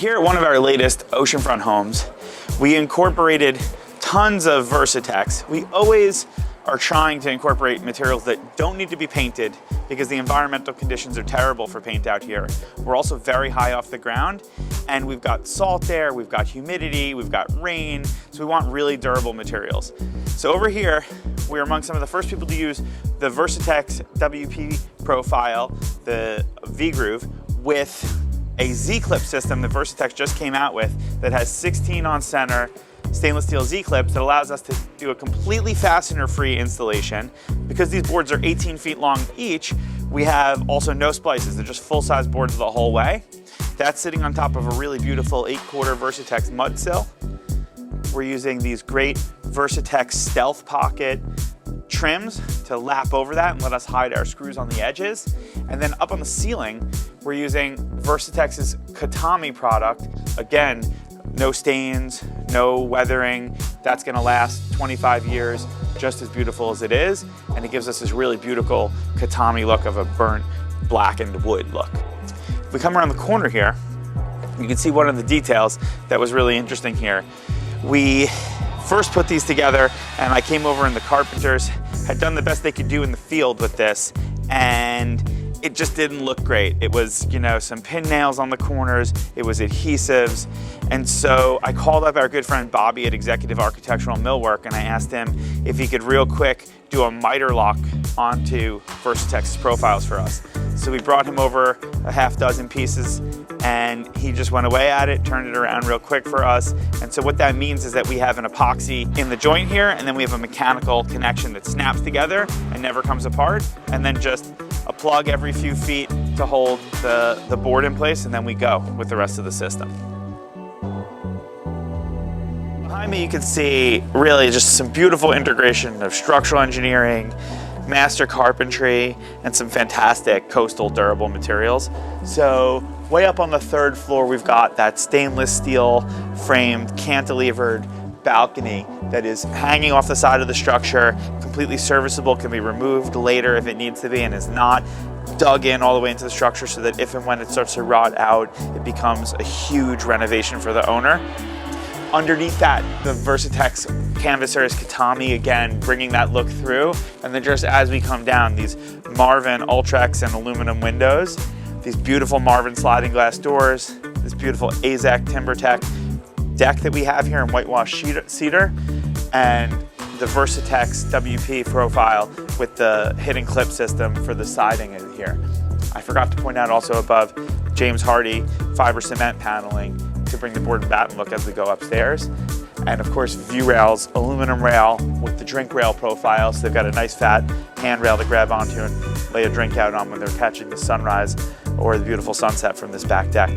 Here at one of our latest oceanfront homes, we incorporated tons of Versatex. We always are trying to incorporate materials that don't need to be painted because the environmental conditions are terrible for paint out here. We're also very high off the ground, and we've got salt there, we've got humidity, we've got rain, so we want really durable materials. So over here, we're among some of the first people to use the Versatex WP profile, the V-Groove, with a Z-clip system that Versatex just came out with that has 16 on center stainless steel Z-clips that allows us to do a completely fastener-free installation. Because these boards are 18 feet long each, we have also no splices. They're just full-size boards the whole way. That's sitting on top of a really beautiful 8-quarter Versatex mud sill. We're using these great Versatex Stealth Pocket trims to lap over that and let us hide our screws on the edges. And then up on the ceiling, we're using Versatex's Katami product. Again, no stains, no weathering. That's gonna last 25 years, just as beautiful as it is. And it gives us this really beautiful Katami look of a burnt, blackened wood look. If we come around the corner here, you can see one of the details that was really interesting here. We first put these together, and I came over and the carpenters had done the best they could do in the field with this, and it just didn't look great. It was, you know, some pin nails on the corners, it was adhesives. And so I called up our good friend Bobby at Executive Architectural Millwork, and I asked him if he could real quick do a miter lock onto Versatex's profiles for us. So we brought him over a half dozen pieces, and he just went away at it, turned it around real quick for us. And so what that means is that we have an epoxy in the joint here, and then we have a mechanical connection that snaps together and never comes apart, and then just a plug every few feet to hold the board in place, and then we go with the rest of the system. Behind me you can see really just some beautiful integration of structural engineering, master carpentry, and some fantastic coastal durable materials. So way up on the third floor, we've got that stainless steel framed cantilevered balcony that is hanging off the side of the structure, completely serviceable, can be removed later if it needs to be, and is not dug in all the way into the structure, so that if and when it starts to rot out, it becomes a huge renovation for the owner. Underneath that, the Versatex canvasser is Katami, again, bringing that look through. And then just as we come down, these Marvin Ultrex and aluminum windows, these beautiful Marvin sliding glass doors, this beautiful Azek Timertech deck that we have here in whitewash cedar, and the Versatex WP profile with the hidden clip system for the siding here. I forgot to point out also above James Hardy fiber cement paneling to bring the board and batten look as we go upstairs. And of course, Viewrail's aluminum rail with the drink rail profile, so they've got a nice fat handrail to grab onto and lay a drink out on when they're catching the sunrise or the beautiful sunset from this back deck.